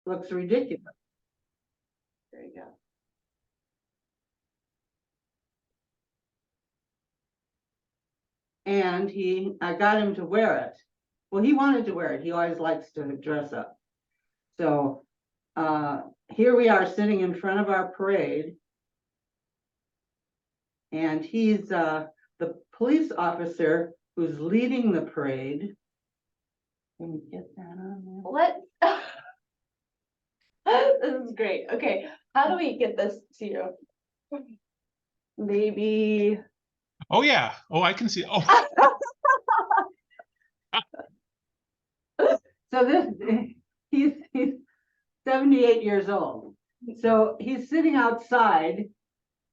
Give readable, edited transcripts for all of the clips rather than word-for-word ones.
looks ridiculous. There you go. And I got him to wear it. Well, he wanted to wear it. He always likes to dress up. So here we are sitting in front of our parade. And he's the police officer who's leading the parade. Can we get that on there? What? This is great. Okay, how do we get this to you? Maybe. Oh yeah. Oh, I can see. Oh, So he's 78 years old. So he's sitting outside,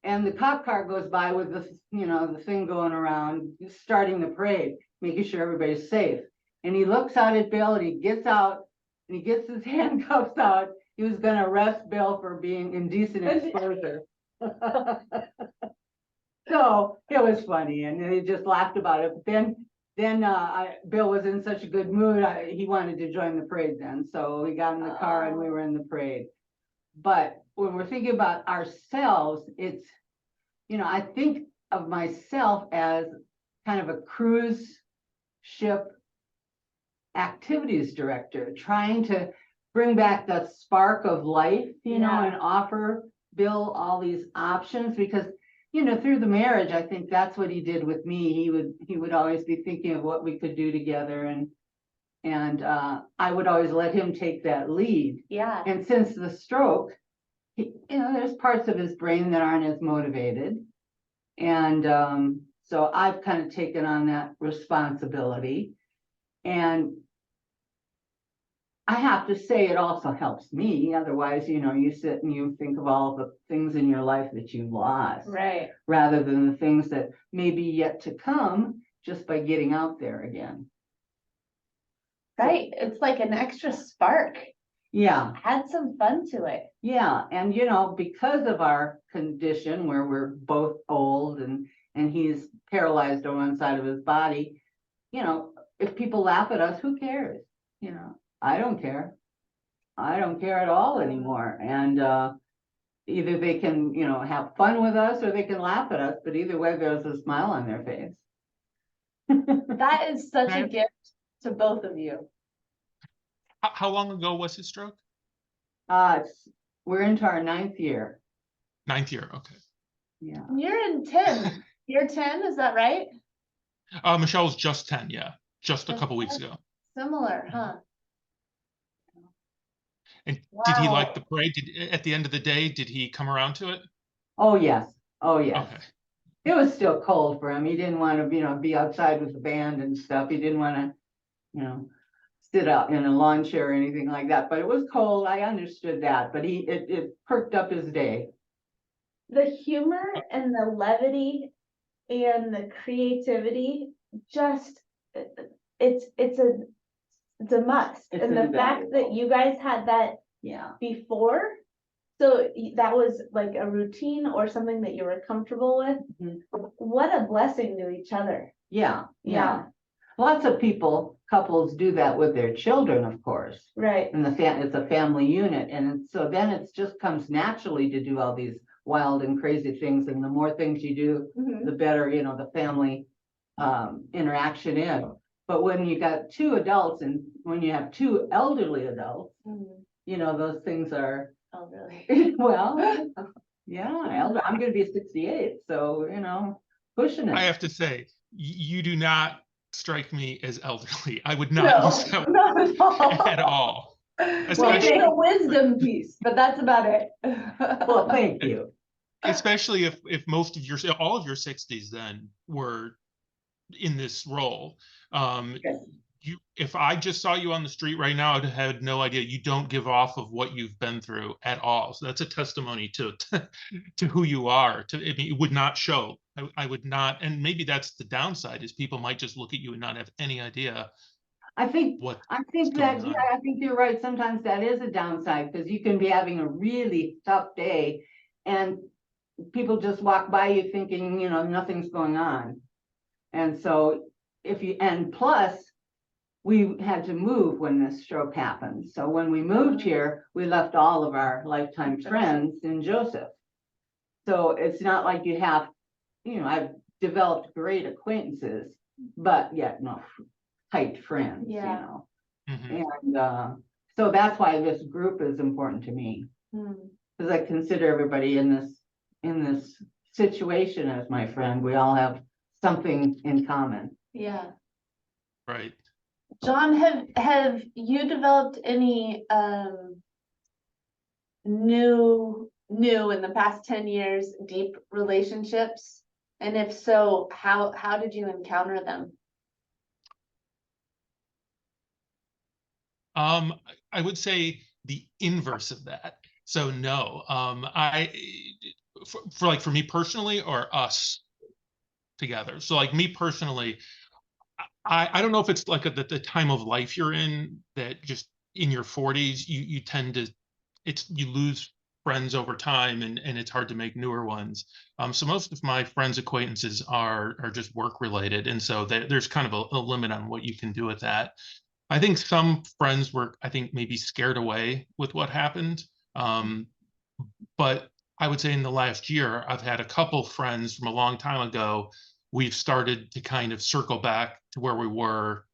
and the cop car goes by with the the thing going around, starting the parade, making sure everybody's safe. And he looks out at Bill, and he gets out, and he gets his handcuffs out. He was going to arrest Bill for being indecent exposure. So it was funny, and he just laughed about it. But then Bill was in such a good mood, he wanted to join the parade then. So we got in the car and we were in the parade. But when we're thinking about ourselves, it's, I think of myself as kind of a cruise ship activities director, trying to bring back the spark of life, and offer Bill all these options, because through the marriage, I think that's what he did with me. He would always be thinking of what we could do together, and I would always let him take that lead. Yeah. And since the stroke, there's parts of his brain that aren't as motivated, and so I've kind of taken on that responsibility. And I have to say, it also helps me. Otherwise, you sit and you think of all the things in your life that you lost, Right. rather than the things that may be yet to come just by getting out there again. Right. It's like an extra spark. Yeah. Add some fun to it. Yeah. And, because of our condition where we're both old and he's paralyzed on one side of his body, if people laugh at us, who cares? I don't care. I don't care at all anymore. And either they can, have fun with us, or they can laugh at us, but either way, there's a smile on their face. That is such a gift to both of you. how long ago was his stroke? We're into our 9th year. 9th year. Okay. Yeah. You're in 10. You're 10, is that right? Michelle's just 10. Yeah, just a couple weeks ago. Similar, huh? And did he like the parade? At the end of the day, did he come around to it? Oh yes. Oh yes. Okay. It was still cold for him. He didn't want to, be outside with the band and stuff. He didn't want to, sit out in a lawn chair or anything like that. But it was cold. I understood that. But it perked up his day. The humor and the levity and the creativity, just it's a must. It's and the fact that you guys had that before, so that was like a routine or something that you were comfortable with. Mm-hmm. What a blessing to each other. Yeah. Lots of couples do that with their children, of course. Right. And it's a family unit, and so then it just comes naturally to do all these wild and crazy things. And the more things you do, the better, the family interaction is. But when you got 2 adults, and when you have 2 elderly adults, those things are elderly. Well, yeah, elder. I'm going to be 68, so pushing it. I have to say, you do not strike me as elderly. I would not use that not at all. Especially the wisdom piece, but that's about it. Well, thank you. Especially if most of all of your 60s then were in this role. If I just saw you on the street right now, I'd have no idea. You don't give off of what you've been through at all. So that's a testimony to who you are. It would not show. I would not, and maybe that's the downside, is people might just look at you and not have any idea. I think you're right. Sometimes that is a downside, because you can be having a really tough day and people just walk by you thinking, nothing's going on. And so plus, we had to move when this stroke happened. So when we moved here, we left all of our lifetime friends in Joseph. So it's not like you have, I've developed great acquaintances, but yet not tight friends, Yeah. Mhm. And so that's why this group is important to me, because I consider everybody in this situation as my friend. We all have something in common. Yeah. Right. John, have you developed any new in the past 10 years deep relationships? And if so, how did you encounter them? I would say the inverse of that. So no, for me personally or us together. So like me personally, I don't know if it's like the time of life you're in that just in your 40s, you tend to, you lose friends over time and it's hard to make newer ones. So most of my friends acquaintances are just work related. And so there's kind of a limit on what you can do with that. I think some friends were, I think, maybe scared away with what happened. Um, but I would say in the last year, I've had a couple friends from a long time ago. We've started to kind of circle back to where we were,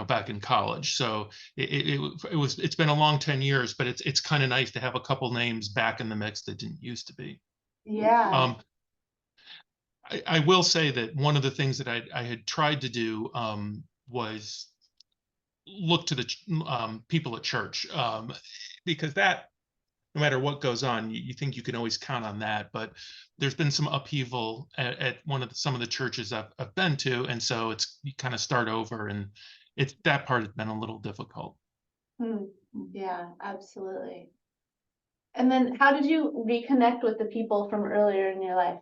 back in college. So it's been a long 10 years, but it's kind of nice to have a couple names back in the mix that didn't used to be. Yeah. I will say that one of the things that I had tried to do was look to the people at church, because that, no matter what goes on, you think you can always count on that. But there's been some upheaval at some of the churches I've been to, and so it's, you kind of start over, and it's, that part has been a little difficult. Yeah, absolutely. And then how did you reconnect with the people from earlier in your life?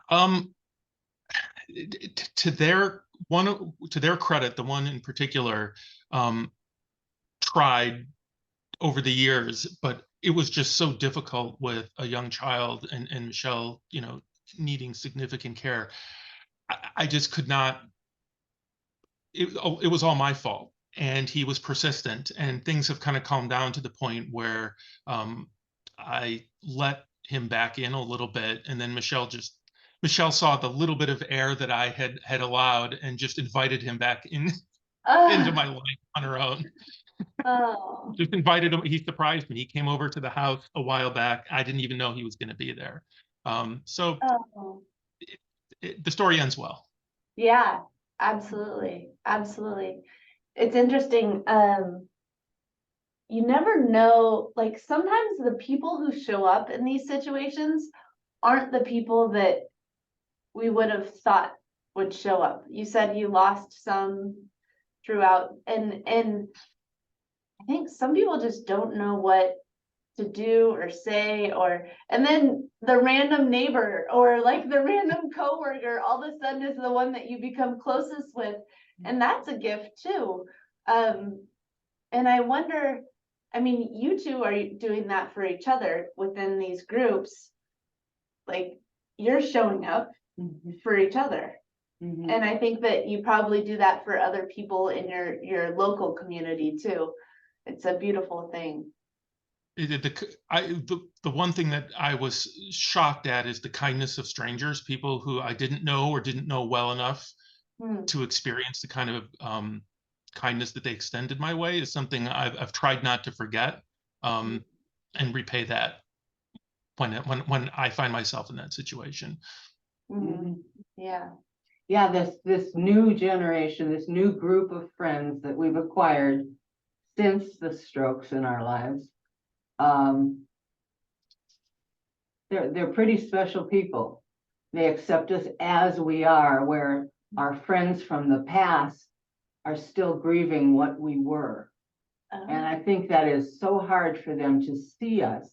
Um, to their to their credit, the one in particular tried over the years, but it was just so difficult with a young child and Michelle, needing significant care. I just could not. It was all my fault, and he was persistent, and things have kind of calmed down to the point where I let him back in a little bit, and then Michelle saw the little bit of air that I had allowed and just invited him back in into my life on her own. Oh, Just invited him. He surprised me. He came over to the house a while back. I didn't even know he was going to be there. So oh, the story ends well. yeah, absolutely, absolutely. It's interesting. You never know, like sometimes the people who show up in these situations aren't the people that we would have thought would show up. You said you lost some throughout, and I think some people just don't know what to do or say, and then the random neighbor or like the random coworker all of a sudden is the one that you become closest with, and that's a gift too. And I wonder, I mean, you two are doing that for each other within these groups, like you're showing up for each other. And I think that you probably do that for other people in your local community too. It's a beautiful thing. The one thing that I was shocked at is the kindness of strangers, people who I didn't know or didn't know well enough to experience the kind of kindness that they extended my way is something I've tried not to forget, and repay that when I find myself in that situation. Yeah. Yeah, this new generation, this new group of friends that we've acquired since the strokes in our lives, they're pretty special people. They accept us as we are, where our friends from the past are still grieving what we were. And I think that is so hard for them to see us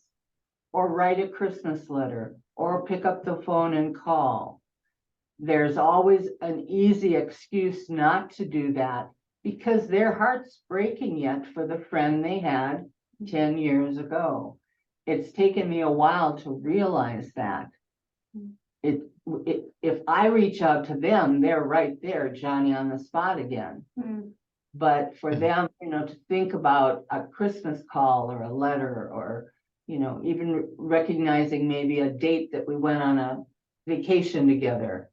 or write a Christmas letter or pick up the phone and call. There's always an easy excuse not to do that because their heart's breaking yet for the friend they had 10 years ago. It's taken me a while to realize that. If I reach out to them, they're right there, Johnny on the spot again. But for Mhm. them, to think about a Christmas call or a letter, or, even recognizing maybe a date that we went on a vacation together,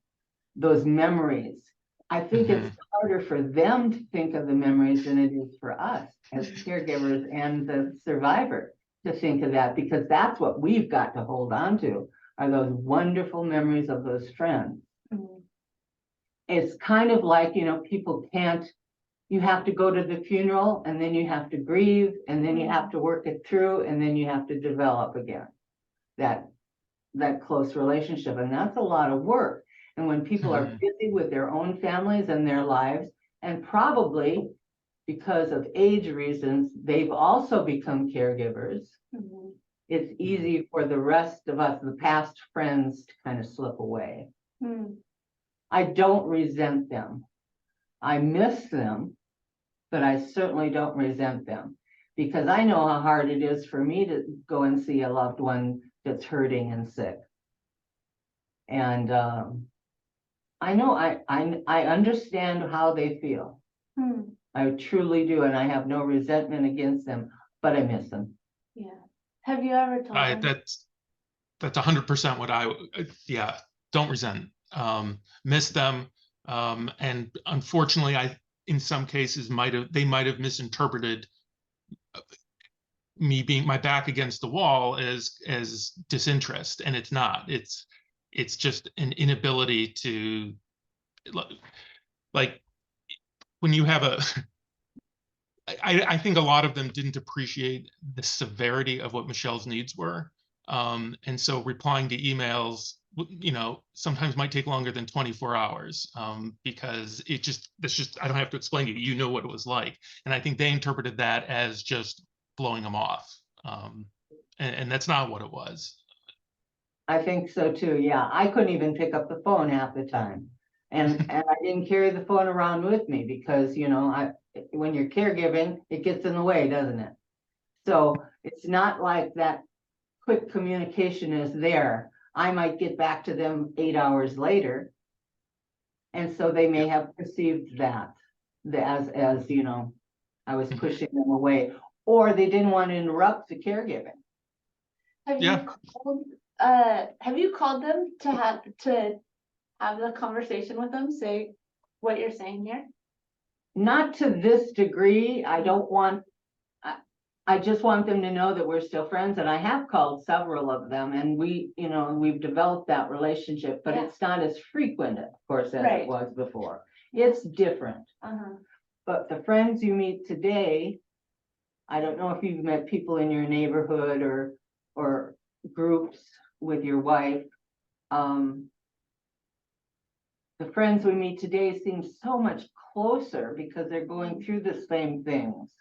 those memories. I think it's harder for them to think of the memories than it is for us as caregivers and the survivor to think of that, because that's what we've got to hold on to, are those wonderful memories of those friends. Mhm. It's kind of like, people can't, you have to go to the funeral, and then you have to grieve, and then you have to work it through, and then you have to develop again that close relationship. And that's a lot of work. And when people are busy with their own families and their lives, and probably because of age reasons, they've also become caregivers, Mhm. it's easy for the rest of us, the past friends, to kind of slip away. Mhm. I don't resent them. I miss them, but I certainly don't resent them, because I know how hard it is for me to go and see a loved one that's hurting and sick. And I know I understand how they feel. Mhm. I truly do, and I have no resentment against them, but I miss them. Yeah. Have you ever told them? That's 100% what yeah, don't resent, miss them. And unfortunately, in some cases, they might have misinterpreted me being my back against the wall as disinterest, and it's not. It's just an inability to, like, when you have a I think a lot of them didn't appreciate the severity of what Michelle's needs were. And so replying to emails, sometimes might take longer than 24 hours, because I don't have to explain to you, you know what it was like. And I think they interpreted that as just blowing them off. And that's not what it was. I think so too. Yeah, I couldn't even pick up the phone half the time, and I didn't carry the phone around with me because when you're caregiving, it gets in the way, doesn't it? So it's not like that quick communication is there. I might get back to them 8 hours later, and so they may Yeah. have perceived that as I was Mhm. pushing them away, or they didn't want to interrupt the caregiving. Yeah. Have you called them to have the conversation with them, say what you're saying here? Not to this degree. I just want them to know that we're still friends, and I have called several of them, and we've developed that relationship, but Yeah. it's not as frequent, of course, as Right. it was before. It's different. Uh-huh. But the friends you meet today, I don't know if you've met people in your neighborhood or groups with your wife. The friends we meet today seem so much closer because they're going through the same things,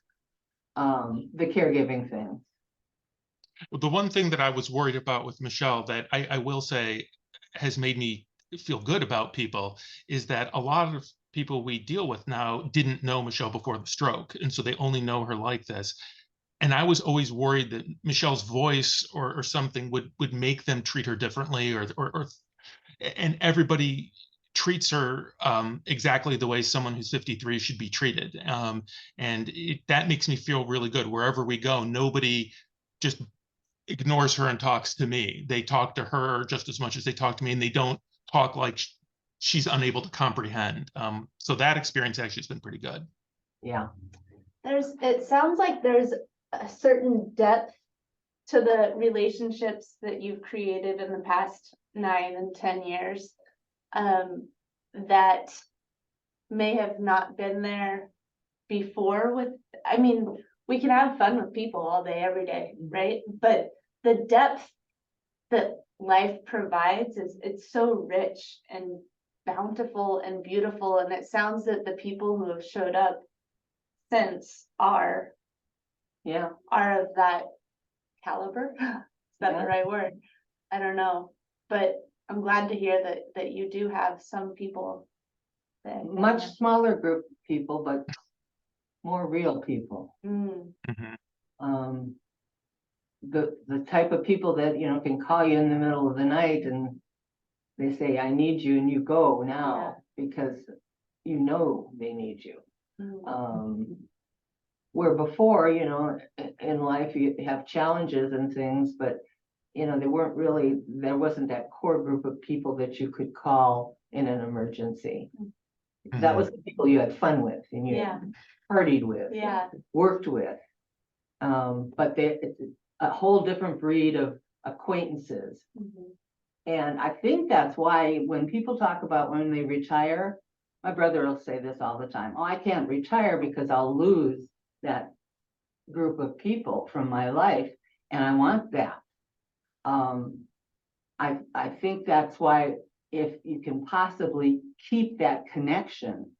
the caregiving things. Well, the one thing that I was worried about with Michelle that I will say has made me feel good about people is that a lot of people we deal with now didn't know Michelle before the stroke. And so they only know her like this. And I was always worried that Michelle's voice or something would make them treat her differently, and everybody treats her exactly the way someone who's 53 should be treated. And that makes me feel really good. Wherever we go, nobody just ignores her and talks to me. They talk to her just as much as they talk to me, and they don't talk like she's unable to comprehend. So that experience actually has been pretty good. Yeah. It sounds like there's a certain depth to the relationships that you've created in the past 9 and 10 years, that may have not been there before we can have fun with people all day, every day, right? But the depth that life provides it's so rich and bountiful and beautiful. And it sounds that the people who have showed up since are of that caliber. Is that Yeah. the right word? I don't know, but I'm glad to hear that you do have some people that Much smaller group of people, but more real people. Mm. Mhm. The type of people that can call you in the middle of the night and they say, I need you, and you go now because they need you. Where before, you know, in life you have challenges and things, but you know, there wasn't that core group of people that you could call in an emergency. That was the people you had fun with and you Yeah, partied with, yeah, worked with. But it's a whole different breed of acquaintances. And I think that's why when people talk about when they retire, my brother will say this all the time. Oh, I can't retire because I'll lose that group of people from my life. And I want that. I think that's why if you can possibly keep that connection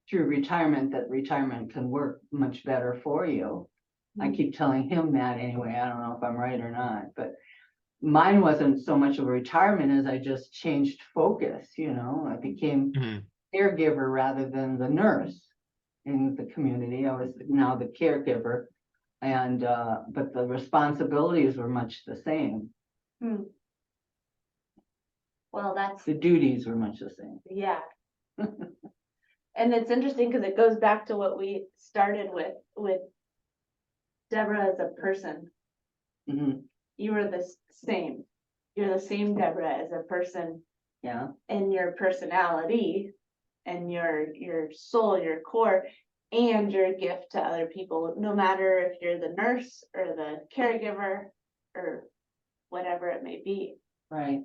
through retirement, that retirement can work much better for you. I keep telling him that anyway. I don't know if I'm right or not, but mine wasn't so much of a retirement as I just changed focus, you know. I became caregiver rather than the nurse in the community. I was now the caregiver, and but the responsibilities were much the same. well, that's, The duties were much the same. yeah. And it's interesting because it goes back to what we started with Deborah as a person. Mhm. You were the same. You're the same Deborah as a person Yeah, in your personality and your soul, your core, and your gift to other people, no matter if you're the nurse or the caregiver or whatever it may be. right.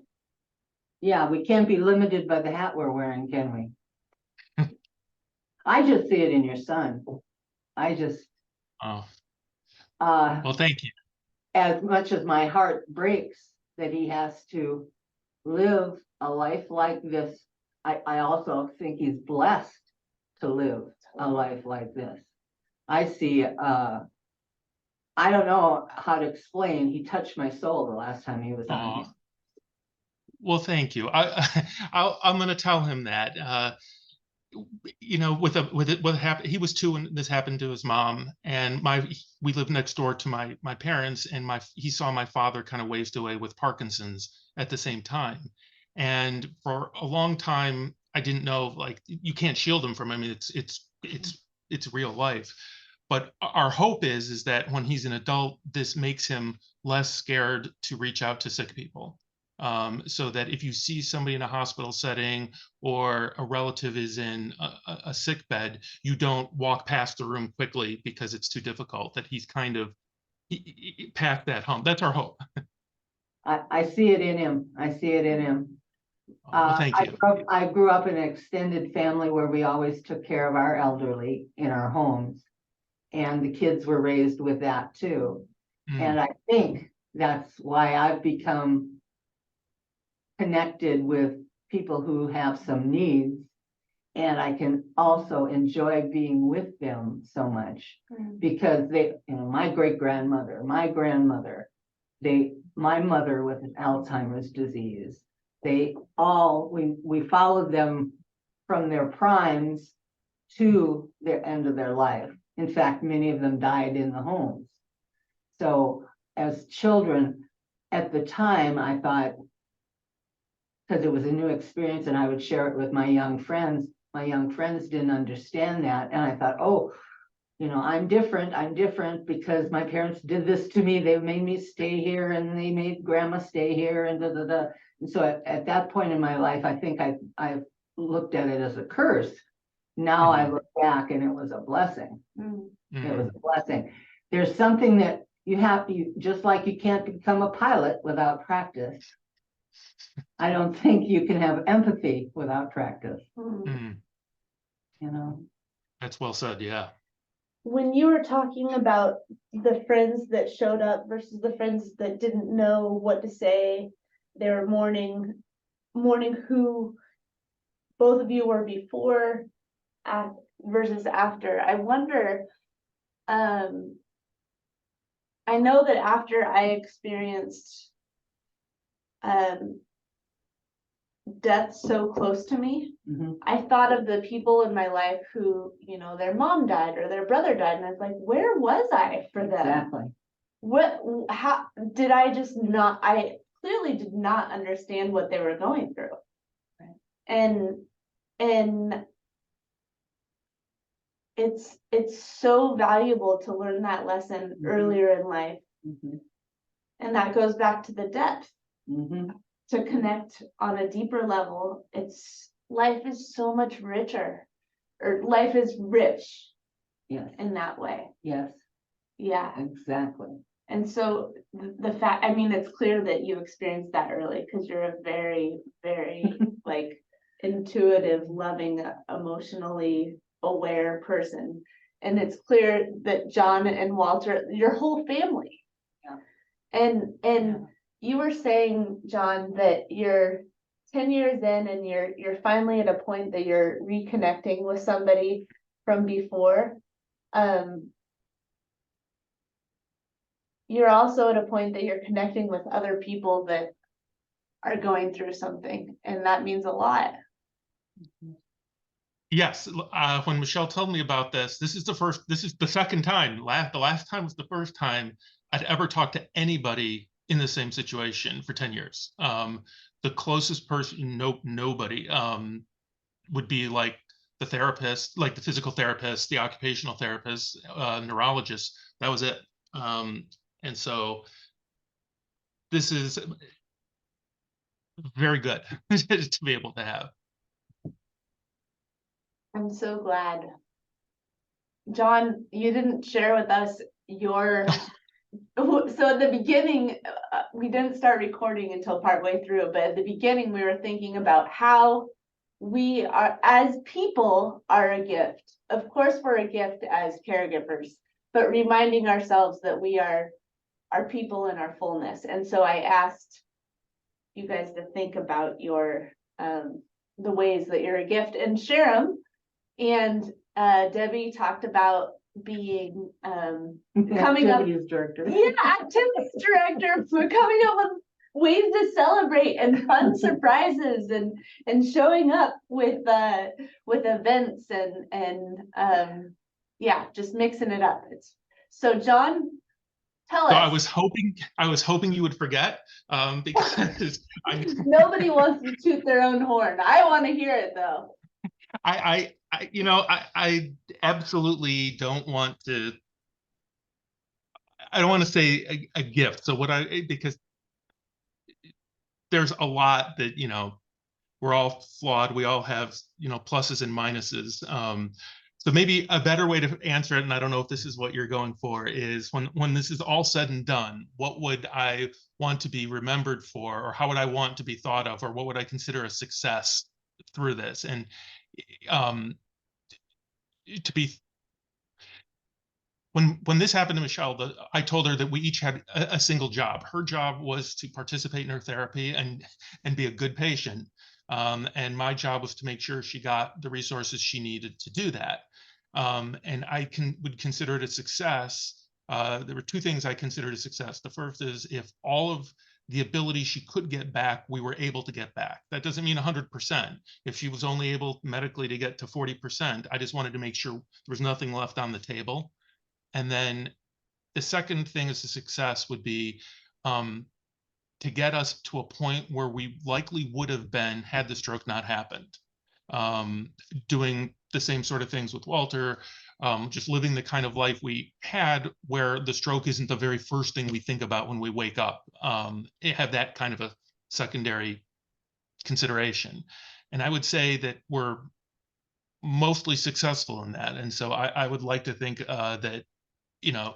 Yeah, we can't be limited by the hat we're wearing, can we? I just see it in your son. I just, Oh, uh, well, thank you. as much as my heart breaks that he has to live a life like this, I also think he's blessed to live a life like this. I see, I don't know how to explain, he touched my soul the last time he was on here. Aw. Well, thank you. I'm going to tell him that. You know, what happened, he was 2 when this happened to his mom, and we lived next door to my parents, and he saw my father kind of waste away with Parkinson's at the same time. And for a long time, I didn't know, like, you can't shield him from, I mean, it's real life. But our hope is that when he's an adult, this makes him less scared to reach out to sick people. So that if you see somebody in a hospital setting or a relative is in a sick bed, you don't walk past the room quickly because it's too difficult, that he's kind of past that hump. That's our hope. I see it in him. I see it in him. Well, thank you. I grew up in an extended family where we always took care of our elderly in our homes. And the kids were raised with that too. And I think that's why I've become connected with people who have some needs. And I can also enjoy being with them so much because they, you know, my great-grandmother, my grandmother, my mother with Alzheimer's disease, we followed them from their primes to the end of their life. In fact, many of them died in the homes. So as children, at the time, I thought, because it was a new experience and I would share it with my young friends didn't understand that. And I thought, oh, you know, I'm different because my parents did this to me. They made me stay here and they made grandma stay here and da da da. And so at that point in my life, I think I looked at it as a curse. Now I look back and it was a blessing. It was a blessing. There's something that you just like you can't become a pilot without practice. I don't think you can have empathy without practice. You know, That's well said. Yeah. When you were talking about the friends that showed up versus the friends that didn't know what to say, they were mourning who both of you were before versus after. I wonder, I know that after I experienced death so close to me, I thought of the people in my life who, you know, their mom died or their brother died, and I was like, where was I for them? exactly. How did I just not, I clearly did not understand what they were going through. Right. And it's so valuable to learn that lesson Mhm. earlier in life. Mhm. And that goes back to the depth, Mhm. to connect on a deeper level. Life is so much richer, or life is rich Yes, in that way. yes, Yeah. exactly. And so the fact, I mean, it's clear that you experienced that early because you're a very, very like intuitive, loving, emotionally aware person. And it's clear that John and Walter, your whole family. Yeah. And Yeah. you were saying, John, that you're 10 years in and you're finally at a point that you're reconnecting with somebody from before. You're also at a point that you're connecting with other people that are going through something, and that means a lot. Yes, when Michelle told me about this, this is the second time. The last time was the first time I'd ever talked to anybody in the same situation for 10 years. The closest person, nobody, would be like the therapist, like the physical therapist, the occupational therapist, neurologist. That was it. And so this is very good to be able to have. I'm so glad. John, you didn't share with us your, so at the beginning, we didn't start recording until partway through, but at the beginning, we were thinking about how we are, as people, are a gift. Of course, we're a gift as caregivers, but reminding ourselves that we are people in our fullness. And so I asked you guys to think about your, the ways that you're a gift and share them. And Debbie talked about being coming up, Activities director. yeah, activities director, for coming up with ways to celebrate and fun surprises and showing up with events and yeah, just mixing it up. It's so John, tell So us. I was hoping you would forget, because Nobody wants to toot their own horn. I want to hear it though. I absolutely don't want to. I don't want to say a gift. So because there's a lot that, we're all flawed. We all have, pluses and minuses. So maybe a better way to answer it, and I don't know if this is what you're going for, is when this is all said and done, what would I want to be remembered for, or how would I want to be thought of, or what would I consider a success through this? And um, to be when this happened to Michelle, I told her that we each had a single job. Her job was to participate in her therapy and be a good patient. And my job was to make sure she got the resources she needed to do that. And I would consider it a success. There were two things I considered a success. The first is if all of the ability she could get back, we were able to get back. That doesn't mean 100%. If she was only able medically to get to 40%, I just wanted to make sure there was nothing left on the table. And then the second thing as a success would be to get us to a point where we likely would have been had the stroke not happened. Doing the same sort of things with Walter, just living the kind of life we had where the stroke isn't the very first thing we think about when we wake up. It had that kind of a secondary consideration. And I would say that we're mostly successful in that. And so I would like to think that, you know,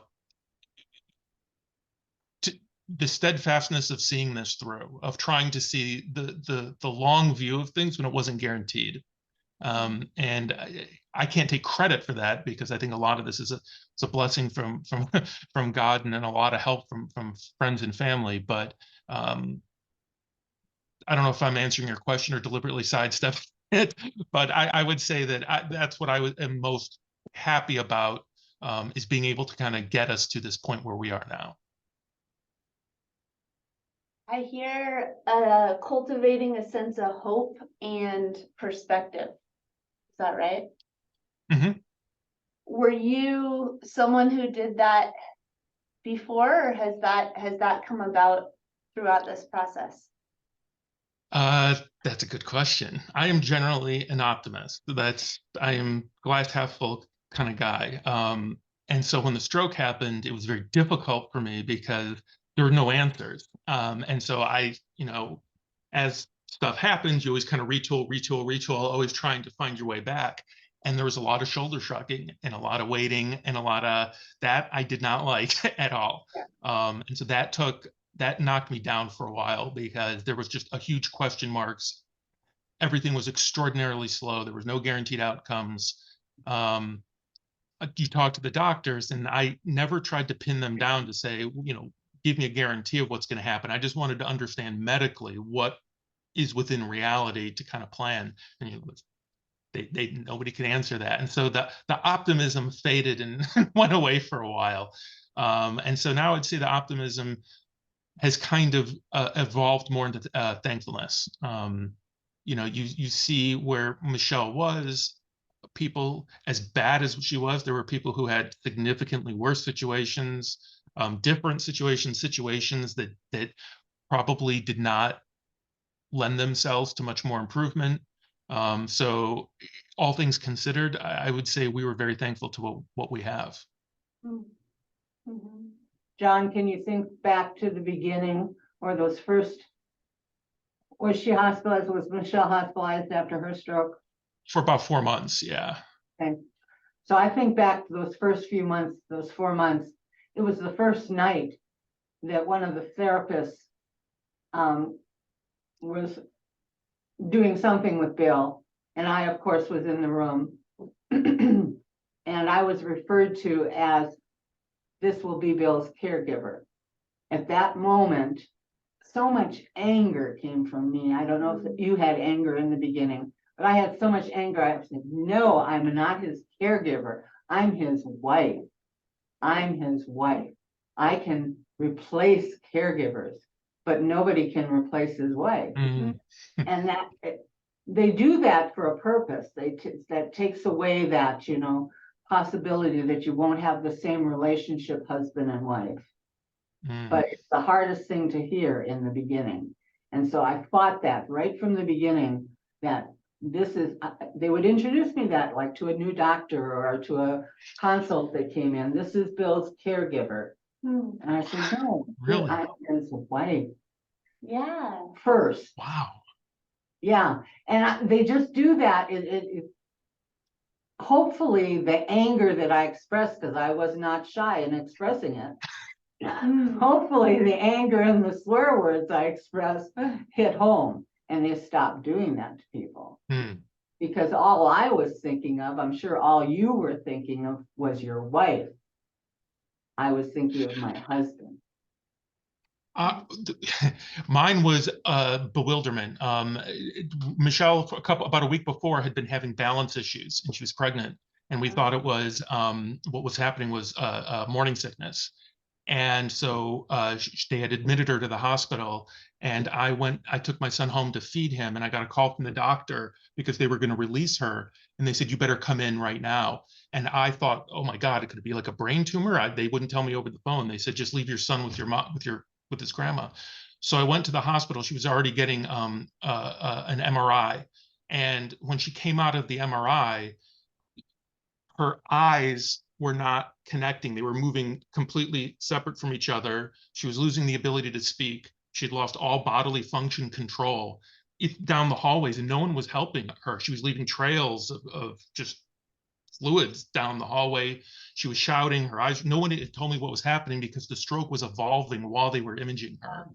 the steadfastness of seeing this through, of trying to see the long view of things when it wasn't guaranteed. And I can't take credit for that because I think a lot of this is a blessing from from God and then a lot of help from friends and family. But I don't know if I'm answering your question or deliberately sidestepping it, but I would say that that's what am most happy about, is being able to kind of get us to this point where we are now. I hear cultivating a sense of hope and perspective. Is that right? Mm-hmm. Were you someone who did that before, or has that come about throughout this process? That's a good question. I am generally an optimist. I am glass half full kind of guy. And so when the stroke happened, it was very difficult for me because there were no answers. And so as stuff happens, you always kind of retool, always trying to find your way back. And there was a lot of shoulder shrugging and a lot of waiting and a lot of that I did not like at all. And so that knocked me down for a while because there was just a huge question marks. Everything was extraordinarily slow. There was no guaranteed outcomes. You talk to the doctors, and I never tried to pin them down to say, give me a guarantee of what's going to happen. I just wanted to understand medically what is within reality to kind of plan. And nobody could answer that. And so the optimism faded and went away for a while. And so now I'd say the optimism has kind of evolved more into thankfulness. You see where Michelle was. People, as bad as she was, there were people who had significantly worse situations, different situations that probably did not lend themselves to much more improvement. So all things considered, I would say we were very thankful to what we have. Mhm. John, can you think back to the beginning or those first, was she hospitalized? Was Michelle hospitalized after her stroke? For about 4 months, yeah. Okay. So I think back to those first few months, those 4 months, it was the first night that one of the therapists was doing something with Bill. And I, of course, was in the room. And I was referred to as, this will be Bill's caregiver. At that moment, so much anger came from me. I don't know if you had anger in the beginning, but I had so much anger. I said, no, I'm not his caregiver. I'm his wife. I'm his wife. I can replace caregivers, but nobody can replace his wife. Mm. And that they do that for a purpose. That takes away that, possibility that you won't have the same relationship, husband and wife. But it's the hardest thing to hear in the beginning. And so I fought that right from the beginning, that this is, they would introduce me that like to a new doctor or to a consult that came in. This is Bill's caregiver. And I said, no, Really? I'm his wife Yeah. first. Wow. Yeah. And they just do that. Hopefully the anger that I expressed, because I was not shy in expressing it, hopefully the anger and the swear words I expressed hit home and they stopped doing that to people. Because all I was thinking of, I'm sure all you were thinking of, was your wife. I was thinking of my husband. Mine was bewilderment. Michelle, about a week before, had been having balance issues, and she was pregnant. And we thought it was what was happening was morning sickness. And so they had admitted her to the hospital, and I took my son home to feed him, and I got a call from the doctor because they were going to release her, and they said, you better come in right now. And I thought, oh my God, it could be like a brain tumor. They wouldn't tell me over the phone. They said, just leave your son with your mom, with his grandma. So I went to the hospital. She was already getting an MRI. And when she came out of the MRI, her eyes were not connecting. They were moving completely separate from each other. She was losing the ability to speak. She'd lost all bodily function control down the hallways, and no one was helping her. She was leaving trails of just fluids down the hallway. She was shouting, her eyes, no one had told me what was happening because the stroke was evolving while they were imaging her.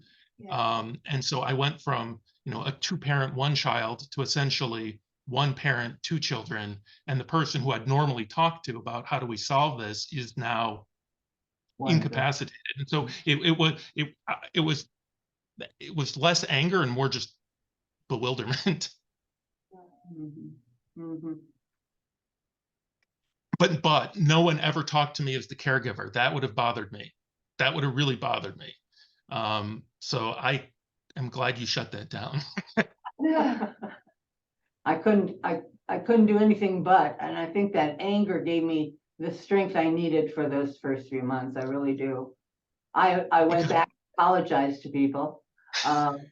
And so I went from, a 2-parent, 1 child to essentially 1 parent, 2 children. And the person who I'd normally talk to about how do we solve this is now incapacitated. And so it was less anger and more just bewilderment. But no one ever talked to me as the caregiver. That would have bothered me. That would have really bothered me. So I am glad you shut that down. I couldn't do anything but, and I think that anger gave me the strength I needed for those first few months. I really do. I went back and apologized to people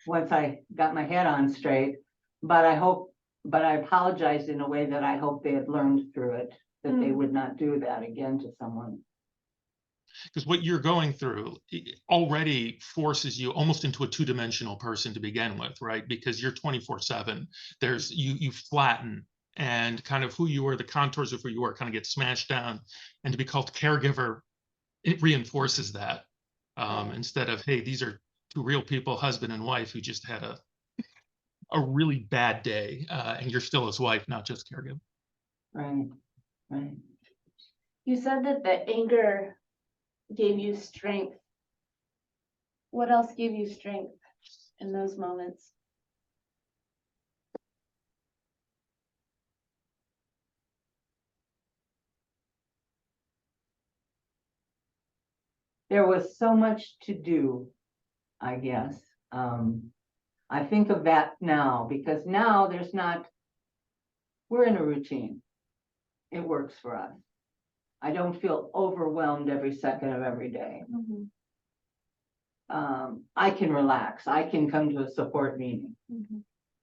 once I got my head on straight, but I apologized in a way that I hope they had learned through it. that they would not do that again to someone. Because what you're going through already forces you almost into a two-dimensional person to begin with, right? Because you're 24/7. There's you flatten, and kind of who you were, the contours of who you were kind of get smashed down. And to be called caregiver, it reinforces that. Instead of, hey, these are two real people, husband and wife, who just had a really bad day, and you're still his wife, not just caregiver. Right, right. You said that the anger gave you strength. What else gave you strength in those moments? There was so much to do, I guess. I think of that now because now we're in a routine. It works for us. I don't feel overwhelmed every second of every day. I can relax. I can come to a support meeting.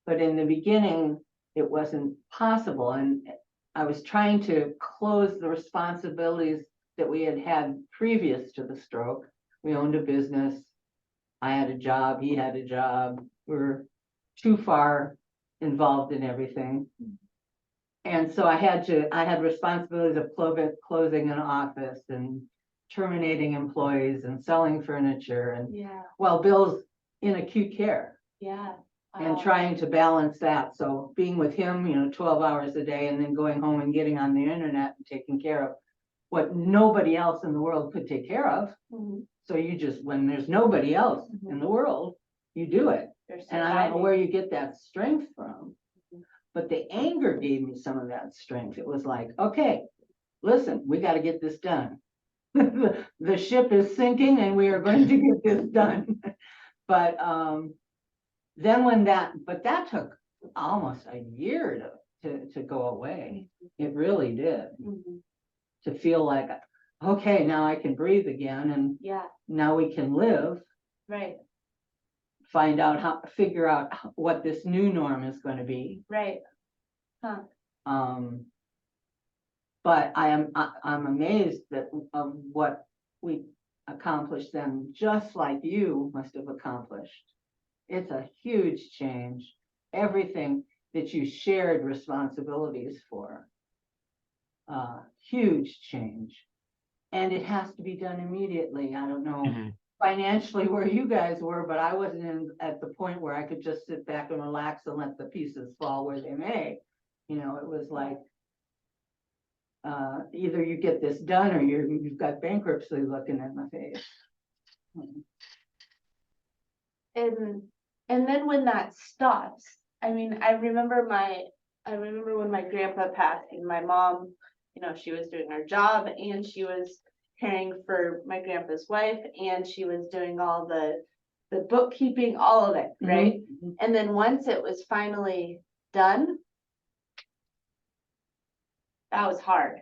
But in the beginning, it wasn't possible. And I was trying to close the responsibilities that we had had previous to the stroke. We owned a business. I had a job. He had a job. We were too far involved in everything. And so I had responsibilities of closing an office and terminating employees and selling furniture. And while Bill's in acute care and trying to balance that. So being with him, 12 hours a day, and then going home and getting on the internet and taking care of what nobody else in the world could take care of. So you just, when there's nobody else in the world, you do it. And I don't know where you get that strength from. But the anger gave me some of that strength. It was like, okay, listen, we got to get this done. The ship is sinking and we are going to get this done. But then that took almost a year to go away. It really did. To feel like, okay, now I can breathe again, and now we can live. Right. Figure out what this new norm is going to be. Right. But I'm amazed of what we accomplished then, just like you must have accomplished. It's a huge change. Everything that you shared responsibilities for, huge change, and it has to be done immediately. I don't know financially where you guys were, but I wasn't at the point where I could just sit back and relax and let the pieces fall where they may. It was like either you get this done or you've got bankruptcy looking in the face. And then when that stops, I mean, I remember when my grandpa passed and my mom, she was doing her job and she was caring for my grandpa's wife and she was doing all the bookkeeping, all of it, right? And then once it was finally done, that was hard.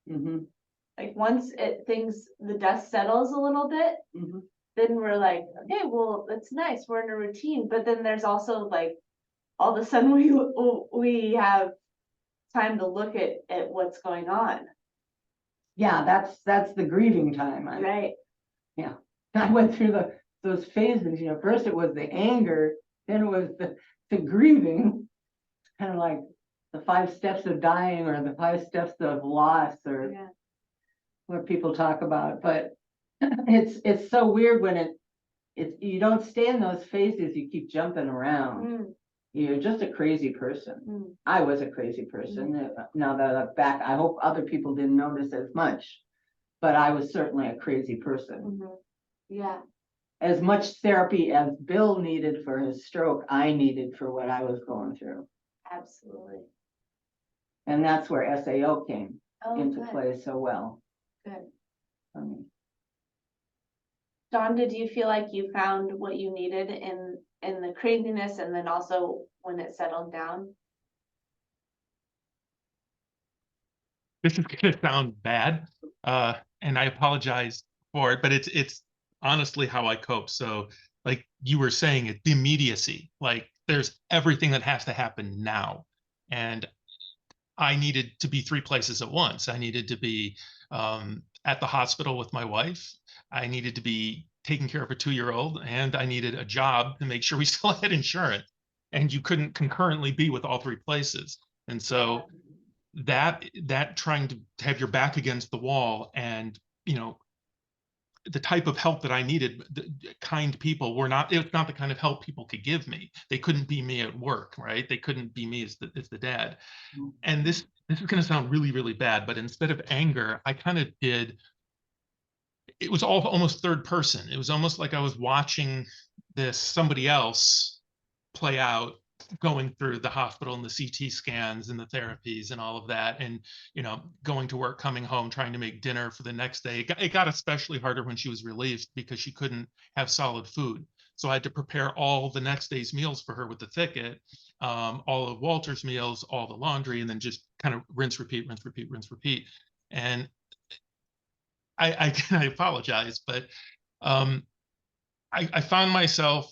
Like once the dust settles a little bit, then we're like, okay, well, that's nice. We're in a routine. But then there's also like, all of a sudden we have time to look at what's going on. Yeah, that's the grieving time. Right. Yeah. I went through those phases, first it was the anger, then it was the grieving, kind of like the 5 steps of dying or the 5 steps of loss or what people talk about. But it's so weird when you don't stay in those phases, you keep jumping around. You're just a crazy person. I was a crazy person. Now that I look back, I hope other people didn't notice as much, but I was certainly a crazy person. Yeah. As much therapy as Bill needed for his stroke, I needed for what I was going through. Absolutely. And that's where SAO came into good. play so well. Good. For me. Dawn, did you feel like you found what you needed in the craziness and then also when it settled down? This is gonna sound bad, and I apologize for it, but it's honestly how I cope. So, like you were saying, the immediacy, like there's everything that has to happen now, and I needed to be 3 places at once. I needed to be at the hospital with my wife. I needed to be taking care of a 2-year-old, and I needed a job to make sure we still had insurance. And you couldn't concurrently be with all 3 places. And so that trying to have your back against the wall, and the type of help that I needed, the kind people were not, it's not the kind of help people could give me. They couldn't be me at work, right? They couldn't be me as the dad. And this is going to sound really, really bad, but instead of anger, I kind of did, it was all almost third person. It was almost like I was watching somebody else play out, going through the hospital and the CT scans and the therapies and all of that, and going to work, coming home, trying to make dinner for the next day. It got especially harder when she was relieved, because she couldn't have solid food. So I had to prepare all the next day's meals for her with the thicket, all of Walter's meals, all the laundry, and then just kind of rinse, repeat, rinse, repeat, rinse, repeat. And I apologize, but I found myself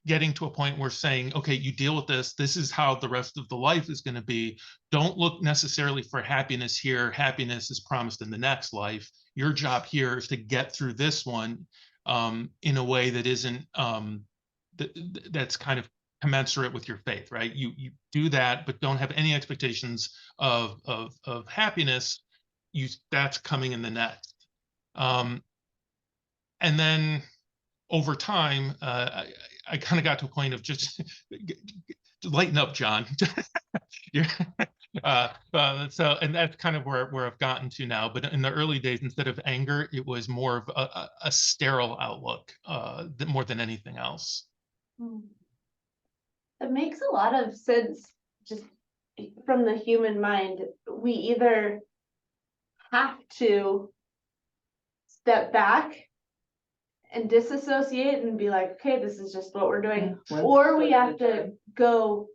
getting to a point where saying, okay, you deal with this. This is how the rest of the life is going to be. Don't look necessarily for happiness here. Happiness is promised in the next life. Your job here is to get through this one in a way that isn't that's kind of commensurate with your faith, right? You do that, but don't have any expectations of happiness. That's coming in the next. And then over time, I kind of got to a point of just lighten up, John. So, and that's kind of where I've gotten to now. But in the early days, instead of anger, it was more of a sterile outlook, more than anything else. It makes a lot of sense, just from the human mind. We either have to step back and disassociate and be like, okay, this is just what we're doing, or we have to go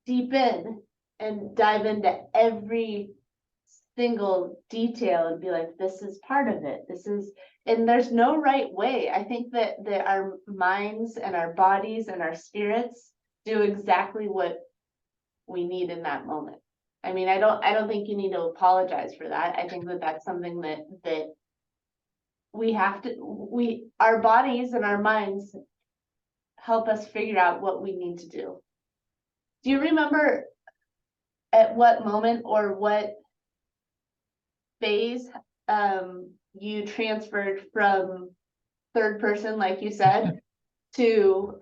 deep in and dive into every single detail and be like, this is part of it. And there's no right way. I think that our minds and our bodies and our spirits do exactly what we need in that moment. I mean, I don't think you need to apologize for that. I think that that's something that we have to, our bodies and our minds help us figure out what we need to do. Do you remember at what moment or what phase you transferred from third person, like you said, to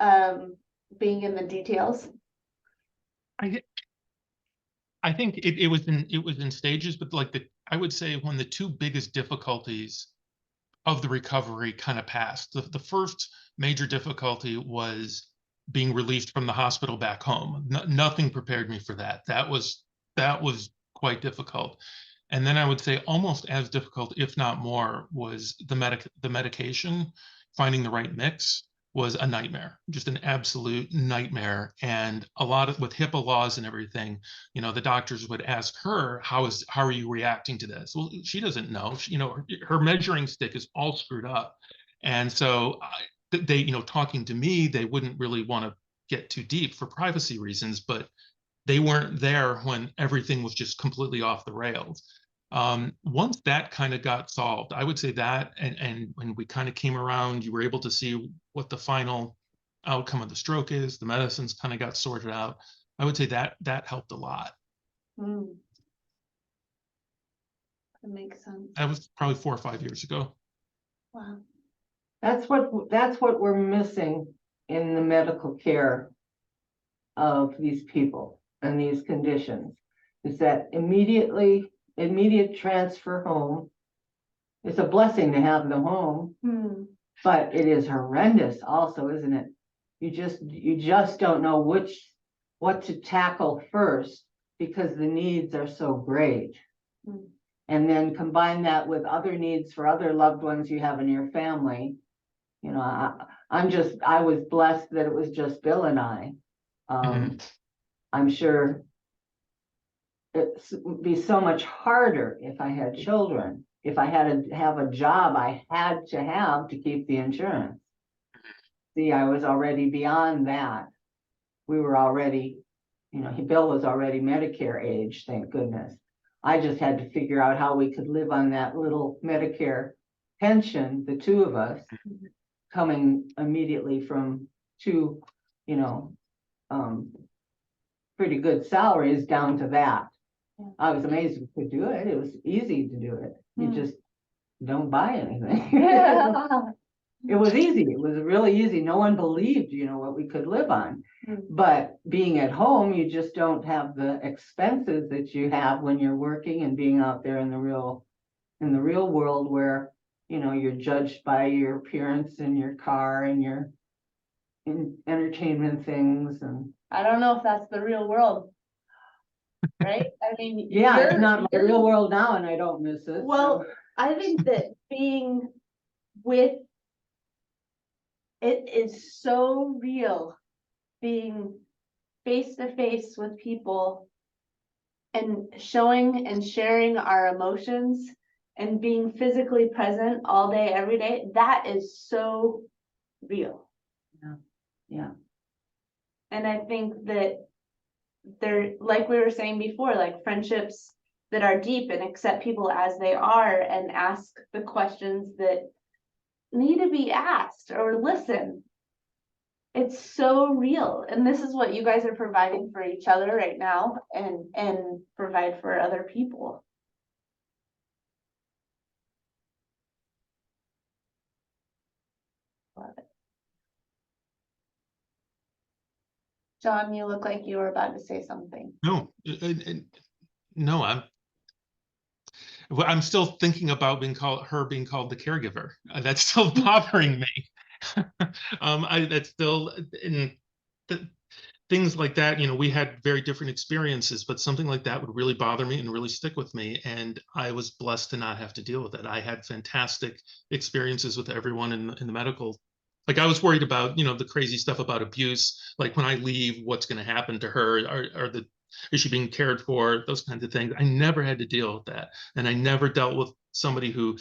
being in the details? I think it was in stages, but I would say when the two biggest difficulties of the recovery kind of passed. The first major difficulty was being released from the hospital back home. Nothing prepared me for that. That was quite difficult. And then I would say almost as difficult, if not more, was the medication. Finding the right mix was a nightmare, just an absolute nightmare. And a lot of, with HIPAA laws and everything, the doctors would ask her, how are you reacting to this? Well, she doesn't know. Her measuring stick is all screwed up. And so they, talking to me, they wouldn't really want to get too deep for privacy reasons, but they weren't there when everything was just completely off the rails. Once that kind of got solved, I would say that, and when we kind of came around, you were able to see what the final outcome of the stroke is, the medicines kind of got sorted out. I would say that helped a lot. That makes sense. That was probably 4 or 5 years ago. Wow. That's what we're missing in the medical care of these people and these conditions, is that immediate transfer home. It's a blessing to have them home, but it is horrendous also, isn't it? You just don't know what to tackle first, because the needs are so great. And then combine that with other needs for other loved ones you have in your family. I was blessed that it was just Bill and I. I'm sure it would be so much harder if I had children. If I had to have a job, I had to have to keep the insurance. See, I was already beyond that. We were already You know, Bill was already Medicare age, thank goodness. I just had to figure out how we could live on that little Medicare pension, the two of us, coming immediately from two, you know, pretty good salaries down to that. Yeah. I was amazed we could do it. It was easy to do it. You just don't buy anything. It was easy. It was really easy. No one believed, you know, what we could live on. But being at home, you just don't have the expenses that you have when you're working and being out there in the real world where, you know, you're judged by your appearance and your car and your entertainment things. And I don't know if that's the real world. Right? I mean, yeah, it's you're- not my you're- real world now, and I don't miss it. Well, so. I think that being with it is so real, being face to face with people and showing and sharing our emotions and being physically present all day, every day, that is so real. Yeah. And I think that they're, like we were saying before, like friendships that are deep and accept people as they are and ask the questions that need to be asked or listen. It's so real. And this is what you guys are providing for each other right now and provide for other people. Love it. John, you look like you were about to say something. No, no, I'm still thinking about being called the caregiver. That's still bothering me. That's still in things like that. You know, we had very different experiences, but something like that would really bother me and really stick with me. And I was blessed to not have to deal with it. I had fantastic experiences with everyone in the medical. Like I was worried about, you know, the crazy stuff about abuse. Like when I leave, what's going to happen to her? Is she being cared for? Those kinds of things. I never had to deal with that. And I never dealt with somebody who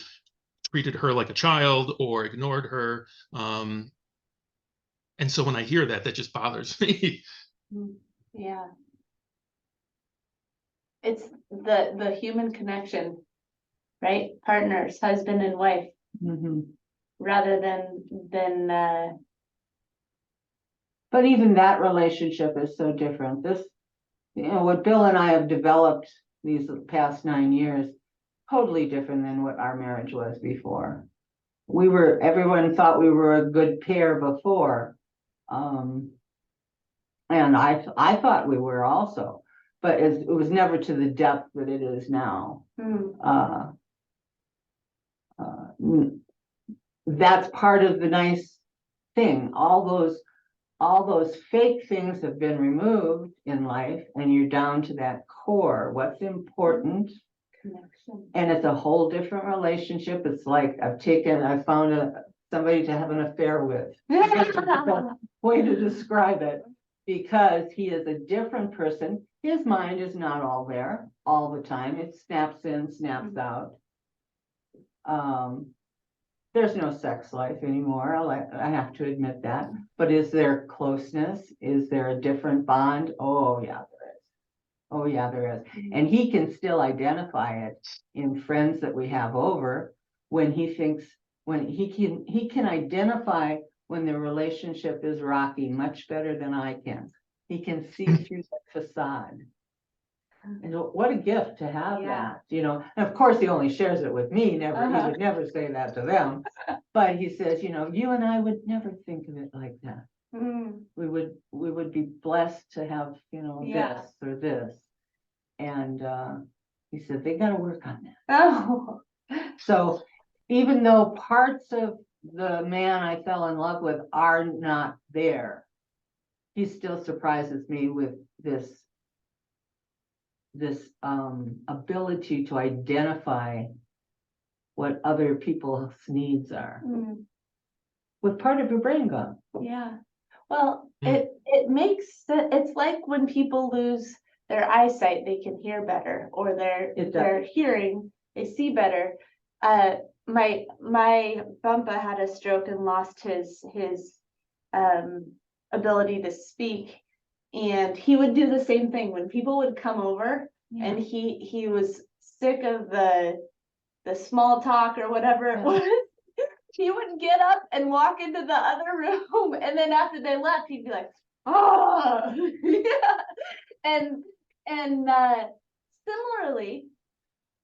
treated her like a child or ignored her. And so when I hear that, that just bothers me. Yeah. It's the human connection, right? Partners, husband and wife, Mhm. rather than But even that relationship is so different. This, you know, what Bill and I have developed these past 9 years, totally different than what our marriage was before. Everyone thought we were a good pair before. And I thought we were also, but it was never to the depth that it is now. That's part of the nice thing. All those fake things have been removed in life, and you're down to that core, what's important. connection. And it's a whole different relationship. It's like I found somebody to have an affair with. Way to describe it, because he is a different person. His mind is not all there all the time. It snaps in, snaps out. There's no sex life anymore. I have to admit that. But is there closeness? Is there a different bond? Oh yeah, there is. Oh yeah, there is. And he can still identify it in friends that we have over when he can identify when the relationship is rocky much better than I can. He can see through the facade. And what a gift to have that, you know. And of course, he only shares it with me. He would never say that to them. But he says, you know, you and I would never think of it like that. We would be blessed to have, you know, this or this. And he said they got to work on that. Oh. So even though parts of the man I fell in love with are not there, he still surprises me with this ability to identify what other people's needs are with part of your brain gone. Yeah. Well, it makes sense. It's like when people lose their eyesight, they can hear better, or their hearing, they see better. My Bumpa had a stroke and lost his ability to speak. And he would do the same thing when people would come over and he was sick of the small talk or whatever it Yeah. was. He would get up and walk into the other room, and then after they left, he'd be like, "Oh," yeah. And similarly,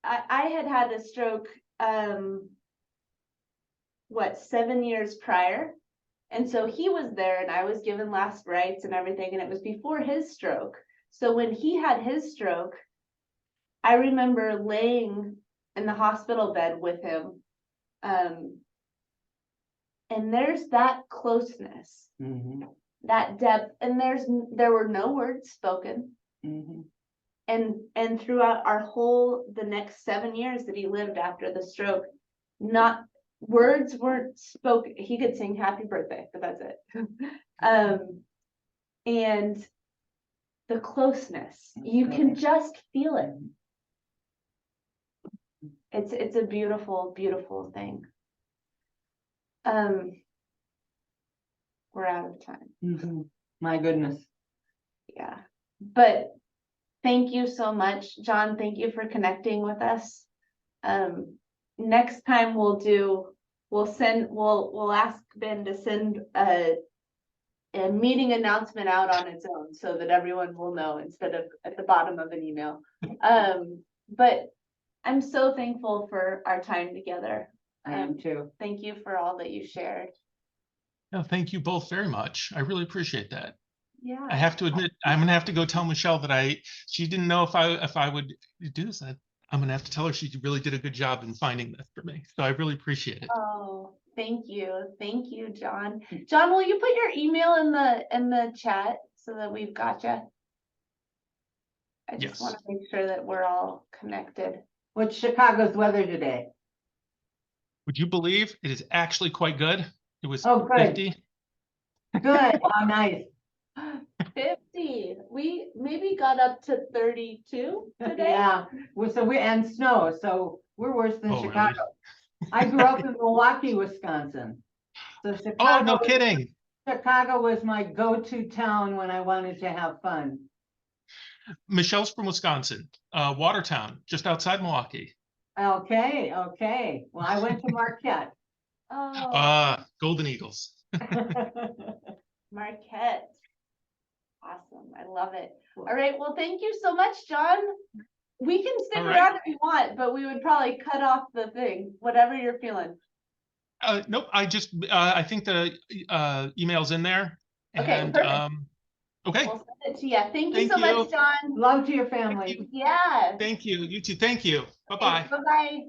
I had a stroke, 7 years prior, and so he was there, and I was given last rites and everything, and it was before his stroke. So when he had his stroke, I remember laying in the hospital bed with him. And there's that closeness, Mhm, that depth, and there were no words spoken. mhm. And throughout the next 7 years that he lived after the stroke, not words weren't spoken. He could sing happy birthday, but that's it. And the closeness, you can just feel it. It's a beautiful, beautiful thing. We're out of time. Mhm. My goodness. Yeah, but thank you so much, John. Thank you for connecting with us. Next time we'll ask Ben to send a meeting announcement out on its own so that everyone will know instead of at the bottom of an email. But I'm so thankful for our time together. I am too. Thank you for all that you shared. No, thank you both very much. I really appreciate that. Yeah. I have to admit, I'm gonna have to go tell Michelle that she didn't know if I would do this. I'm gonna have to tell her she really did a good job in finding this for me. So I really appreciate it. Oh, thank you, John. John, will you put your email in the chat so that we've got you? I just Yes. want to make sure that we're all connected. What's Chicago's weather today? Would you believe it is actually quite good? It was Oh, good. 50. Good, how nice. 50. We maybe got up to 32 today. Yeah, and snow, so we're worse than Oh, really? Chicago. I grew up in Milwaukee, Wisconsin. So Oh, no kidding. Chicago was my go-to town when I wanted to have fun. Michelle's from Wisconsin, Watertown, just outside Milwaukee. Okay. Well, I went to Marquette. Oh, Golden Eagles. Marquette. Awesome. I love it. All right. Well, thank you so much, John. We can stick All right. around if you want, but we would probably cut off the thing, whatever you're feeling. Nope. I think the email's in there. Okay, And perfect. okay. We'll send it to you. Thank you Thank so you. much, John. Love to your family. you. Yeah. Thank you. You too. Thank you. Bye-bye. Bye-bye.